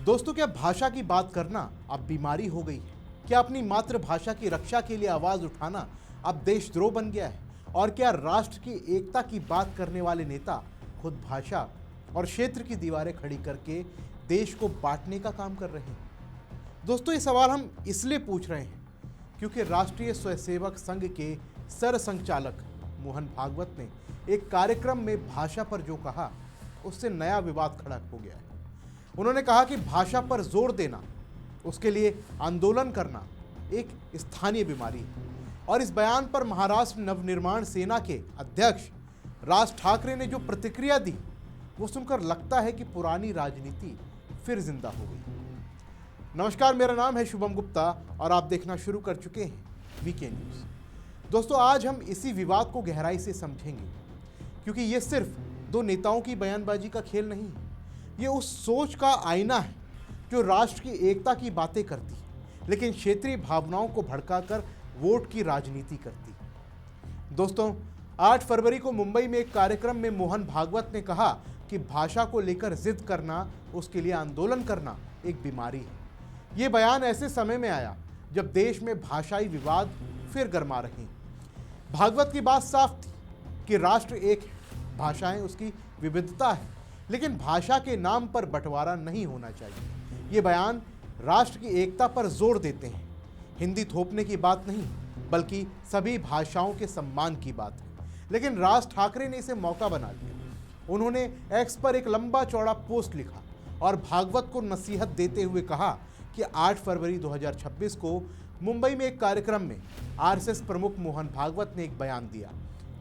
दोस्तों, क्या भाषा की बात करना अब बीमारी हो गई है? क्या अपनी मातृभाषा की रक्षा के लिए आवाज उठाना अब देशद्रोह बन गया है? और क्या राष्ट्र की एकता की बात करने वाले नेता खुद भाषा और क्षेत्र की दीवारें खड़ी करके देश को बांटने का काम कर रहे हैं? दोस्तों, ये सवाल हम इसलिए पूछ रहे हैं क्योंकि राष्ट्रीय स्वयंसेवक संघ के सरसंघचालक मोहन भागवत ने एक कार्यक्रम में भाषा पर जो कहा, उससे नया विवाद खड़ा हो गया है। उन्होंने कहा कि भाषा पर जोर देना, उसके लिए आंदोलन करना एक स्थानीय बीमारी है। और इस बयान पर महाराष्ट्र नवनिर्माण सेना के अध्यक्ष राज ठाकरे ने जो प्रतिक्रिया दी, वो सुनकर लगता है कि पुरानी राजनीति फिर जिंदा हो गई। नमस्कार, मेरा नाम है शुभम गुप्ता और आप देखना शुरू कर चुके हैं वीके न्यूज। दोस्तों, आज हम इसी विवाद को गहराई से समझेंगे क्योंकि ये सिर्फ दो नेताओं की बयानबाजी का खेल नहीं है, ये उस सोच का आईना है जो राष्ट्र की एकता की बातें करती है लेकिन क्षेत्रीय भावनाओं को भड़काकर वोट की राजनीति करती है। दोस्तों, 8 फरवरी को मुंबई में एक कार्यक्रम में मोहन भागवत ने कहा कि भाषा को लेकर जिद करना, उसके लिए आंदोलन करना एक बीमारी है। ये बयान ऐसे समय में आया जब देश में भाषाई विवाद फिर गर्मा रहे हैं। भागवत की बात साफ थी कि राष्ट्र एक है, भाषाएं उसकी विविधता है, लेकिन भाषा के नाम पर बंटवारा नहीं होना चाहिए। ये बयान राष्ट्र की एकता पर जोर देते हैं। हिंदी थोपने की बात नहीं, बल्कि सभी भाषाओं के सम्मान की बात है। लेकिन राज ठाकरे ने इसे मौका बना लिया। उन्होंने एक्स पर एक लंबा चौड़ा पोस्ट लिखा और भागवत को नसीहत देते हुए कहा कि 8 फरवरी 2026 को मुंबई में एक कार्यक्रम में आरएसएस प्रमुख मोहन भागवत ने एक बयान दिया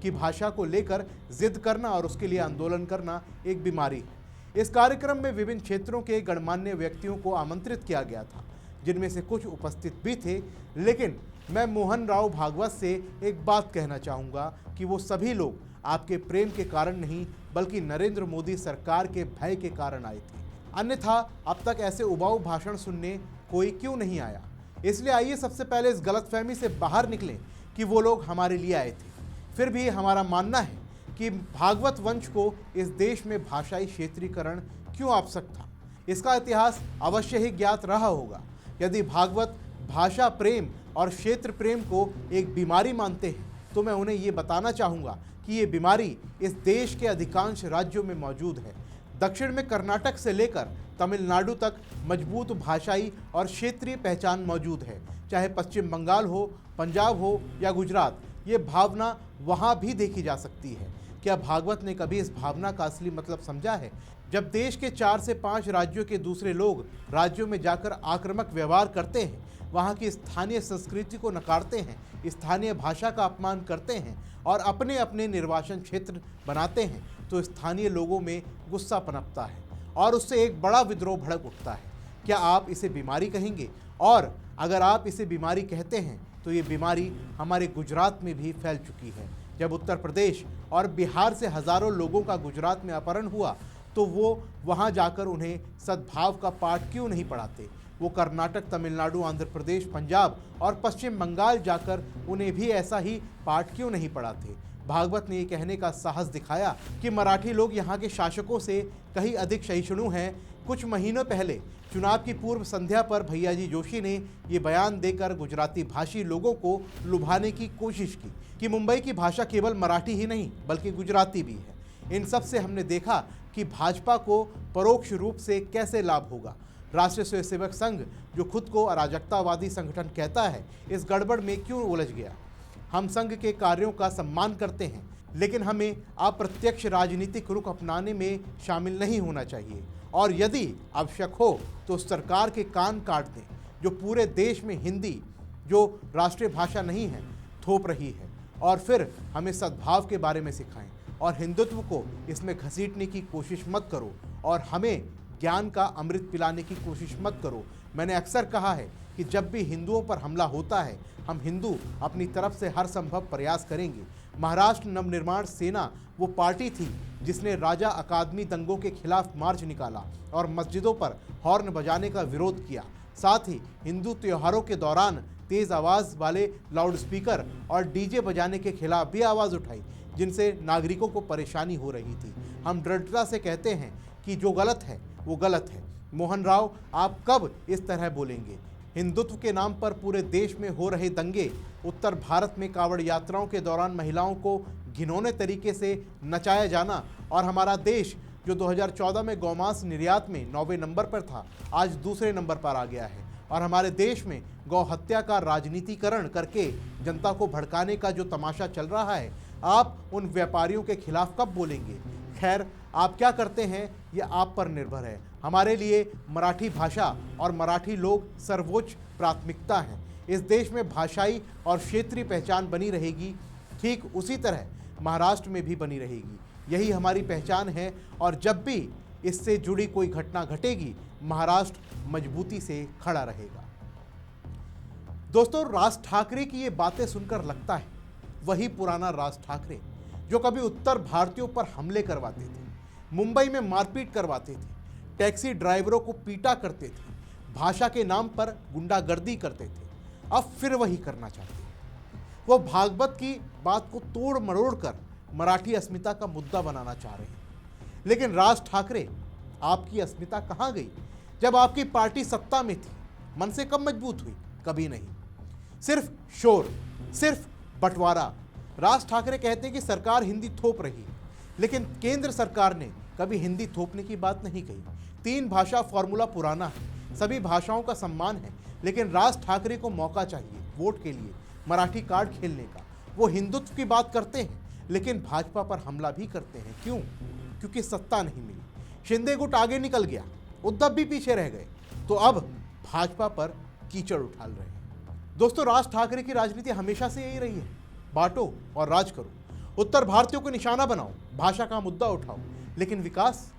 कि भाषा को लेकर जिद करना और उसके लिए आंदोलन करना एक बीमारी है। इस कार्यक्रम में विभिन्न क्षेत्रों के गणमान्य व्यक्तियों को आमंत्रित किया गया था, जिनमें से कुछ उपस्थित भी थे। लेकिन मैं मोहन राव भागवत से एक बात कहना चाहूँगा कि वो सभी लोग आपके प्रेम के कारण नहीं, बल्कि नरेंद्र मोदी सरकार के भय के कारण आए थे। अन्यथा अब तक ऐसे उबाऊ भाषण सुनने कोई क्यों नहीं आया। इसलिए आइए सबसे पहले इस गलतफहमी से बाहर निकलें कि वो लोग हमारे लिए आए थे। फिर भी हमारा मानना है कि भागवत वंश को इस देश में भाषाई क्षेत्रीकरण क्यों आवश्यक था, इसका इतिहास अवश्य ही ज्ञात रहा होगा। यदि भागवत भाषा प्रेम और क्षेत्र प्रेम को एक बीमारी मानते हैं, तो मैं उन्हें ये बताना चाहूँगा कि ये बीमारी इस देश के अधिकांश राज्यों में मौजूद है। दक्षिण में कर्नाटक से लेकर तमिलनाडु तक मजबूत भाषाई और क्षेत्रीय पहचान मौजूद है। चाहे पश्चिम बंगाल हो, पंजाब हो या गुजरात, ये भावना वहाँ भी देखी जा सकती है। क्या भागवत ने कभी इस भावना का असली मतलब समझा है? जब देश के 4 से 5 राज्यों के दूसरे लोग राज्यों में जाकर आक्रामक व्यवहार करते हैं, वहाँ की स्थानीय संस्कृति को नकारते हैं, स्थानीय भाषा का अपमान करते हैं और अपने अपने निर्वाचन क्षेत्र बनाते हैं, तो स्थानीय लोगों में गुस्सा पनपता है और उससे एक बड़ा विद्रोह भड़क उठता है। क्या आप इसे बीमारी कहेंगे? और अगर आप इसे बीमारी कहते हैं तो ये बीमारी हमारे गुजरात में भी फैल चुकी है। जब उत्तर प्रदेश और बिहार से हजारों लोगों का गुजरात में अपहरण हुआ, तो वो वहाँ जाकर उन्हें सद्भाव का पाठ क्यों नहीं पढ़ाते? वो कर्नाटक, तमिलनाडु, आंध्र प्रदेश, पंजाब और पश्चिम बंगाल जाकर उन्हें भी ऐसा ही पाठ क्यों नहीं पढ़ाते? भागवत ने ये कहने का साहस दिखाया कि मराठी लोग यहाँ के शासकों से कहीं अधिक सहिष्णु हैं। कुछ महीनों पहले चुनाव की पूर्व संध्या पर भैयाजी जोशी ने ये बयान देकर गुजराती भाषी लोगों को लुभाने की कोशिश की कि मुंबई की भाषा केवल मराठी ही नहीं, बल्कि गुजराती भी है। इन सब से हमने देखा कि भाजपा को परोक्ष रूप से कैसे लाभ होगा। राष्ट्रीय स्वयंसेवक संघ, जो खुद को अराजकतावादी संगठन कहता है, इस गड़बड़ में क्यों उलझ गया? हम संघ के कार्यों का सम्मान करते हैं, लेकिन हमें अप्रत्यक्ष राजनीतिक रुख अपनाने में शामिल नहीं होना चाहिए। और यदि आवश्यक हो तो सरकार के कान काट दें, जो पूरे देश में हिंदी, जो राष्ट्रीय भाषा नहीं है, थोप रही है। और फिर हमें सद्भाव के बारे में सिखाएं और हिंदुत्व को इसमें घसीटने की कोशिश मत करो और हमें ज्ञान का अमृत पिलाने की कोशिश मत करो। मैंने अक्सर कहा है कि जब भी हिंदुओं पर हमला होता है, हम हिंदू अपनी तरफ से हर संभव प्रयास करेंगे। महाराष्ट्र नवनिर्माण सेना वो पार्टी थी जिसने राजा अकादमी दंगों के खिलाफ मार्च निकाला और मस्जिदों पर हॉर्न बजाने का विरोध किया। साथ ही हिंदू त्योहारों के दौरान तेज आवाज़ वाले लाउडस्पीकर और डीजे बजाने के खिलाफ भी आवाज़ उठाई, जिनसे नागरिकों को परेशानी हो रही थी। हम दृढ़ता से कहते हैं कि जो गलत है वो गलत है, मोहन राव, आप कब इस तरह बोलेंगे? हिंदुत्व के नाम पर पूरे देश में हो रहे दंगे, उत्तर भारत में कांवड़ यात्राओं के दौरान महिलाओं को घिनौने तरीके से नचाया जाना और हमारा देश जो 2014 में गौमांस निर्यात में 9वें नंबर पर था, आज दूसरे नंबर पर आ गया है। और हमारे देश में गौ हत्या का राजनीतिकरण करके जनता को भड़काने का जो तमाशा चल रहा है, आप उन व्यापारियों के खिलाफ कब बोलेंगे? खैर, आप क्या करते हैं ये आप पर निर्भर है। हमारे लिए मराठी भाषा और मराठी लोग सर्वोच्च प्राथमिकता हैं। इस देश में भाषाई और क्षेत्रीय पहचान बनी रहेगी, ठीक उसी तरह महाराष्ट्र में भी बनी रहेगी। यही हमारी पहचान है और जब भी इससे जुड़ी कोई घटना घटेगी, महाराष्ट्र मजबूती से खड़ा रहेगा। दोस्तों, राज ठाकरे की ये बातें सुनकर लगता है वही पुराना राज ठाकरे जो कभी उत्तर भारतीयों पर हमले करवाते थे, मुंबई में मारपीट करवाते थे, टैक्सी ड्राइवरों को पीटा करते थे, भाषा के नाम पर गुंडागर्दी करते थे। अब फिर वही करना चाहते हैं। वो भागवत की बात को तोड़ मरोड़ कर मराठी अस्मिता का मुद्दा बनाना चाह रहे हैं। लेकिन राज ठाकरे, आपकी अस्मिता कहाँ गई जब आपकी पार्टी सत्ता में थी? मन से कब मजबूत हुई? कभी नहीं। सिर्फ शोर, सिर्फ बंटवारा। राज ठाकरे कहते हैं कि सरकार हिंदी थोप रही है, लेकिन केंद्र सरकार ने कभी हिंदी थोपने की बात नहीं कही। 3 भाषा फॉर्मूला पुराना है, सभी भाषाओं का सम्मान है, लेकिन राज ठाकरे को मौका चाहिए वोट के लिए मराठी कार्ड खेलने का। वो हिंदुत्व की बात करते हैं, लेकिन भाजपा पर हमला भी करते हैं। क्यों? क्योंकि सत्ता नहीं मिली। शिंदे गुट आगे निकल गया, उद्धव भी पीछे रह गए, तो अब भाजपा पर कीचड़ उछाल रहे हैं। दोस्तों, राज ठाकरे की राजनीति हमेशा से यही रही है, बांटो और राज करो, उत्तर भारतीयों को निशाना बनाओ, भाषा का मुद्दा उठाओ, लेकिन विकास,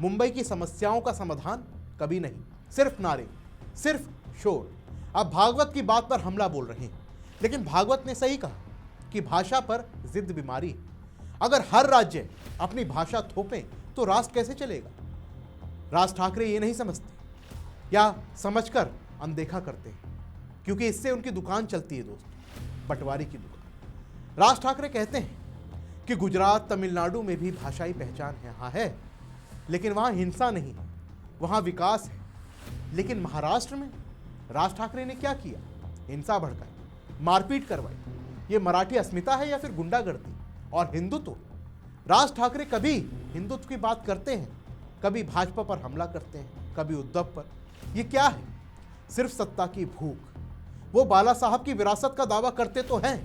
मुंबई की समस्याओं का समाधान कभी नहीं। सिर्फ नारे, सिर्फ शोर। अब भागवत की बात पर हमला बोल रहे हैं, लेकिन भागवत ने सही कहा कि भाषा पर जिद बीमारी है। अगर हर राज्य अपनी भाषा थोपे तो राष्ट्र कैसे चलेगा? राज ठाकरे ये नहीं समझते या समझकर अनदेखा करते हैं, क्योंकि इससे उनकी दुकान चलती है दोस्तों, बंटवारे की दुकान। राज ठाकरे कहते हैं कि गुजरात, तमिलनाडु में भी भाषाई पहचान है। हाँ है, लेकिन वहाँ हिंसा नहीं है, वहाँ विकास है। लेकिन महाराष्ट्र में राज ठाकरे ने क्या किया? हिंसा भड़काई, मारपीट करवाई। ये मराठी अस्मिता है या फिर गुंडागर्दी और हिंदुत्व? राज ठाकरे कभी हिंदुत्व की बात करते हैं, कभी भाजपा पर हमला करते हैं, कभी उद्धव पर। ये क्या है? सिर्फ सत्ता की भूख। वो बाला साहब की विरासत का दावा करते तो हैं,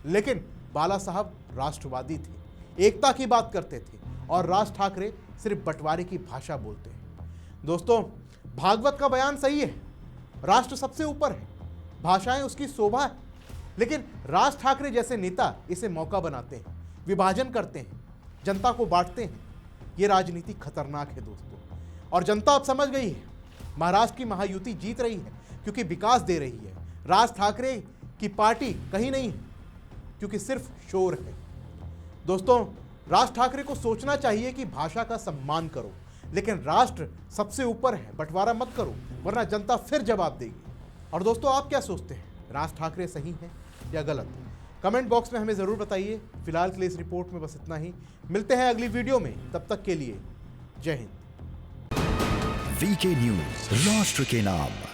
लेकिन बाला साहब राष्ट्रवादी थे, एकता की बात करते थे, और राज ठाकरे सिर्फ बंटवारे की भाषा बोलते हैं। दोस्तों, भागवत का बयान सही है, राष्ट्र सबसे ऊपर है, भाषाएं उसकी शोभा है, लेकिन राज ठाकरे जैसे नेता इसे मौका बनाते हैं, विभाजन करते हैं, जनता को बांटते हैं। ये राजनीति खतरनाक है दोस्तों, और जनता अब समझ गई है। महाराष्ट्र की महायुति जीत रही है क्योंकि विकास दे रही है। राज ठाकरे की पार्टी कहीं नहीं है क्योंकि सिर्फ शोर है। दोस्तों, राज ठाकरे को सोचना चाहिए कि भाषा का सम्मान करो, लेकिन राष्ट्र सबसे ऊपर है, बंटवारा मत करो, वरना जनता फिर जवाब देगी। और दोस्तों, आप क्या सोचते हैं, राज ठाकरे सही हैं या गलत? कमेंट बॉक्स में हमें ज़रूर बताइए। फिलहाल के लिए इस रिपोर्ट में बस इतना ही। मिलते हैं अगली वीडियो में, तब तक के लिए जय हिंद। वीके न्यूज, राष्ट्र के नाम।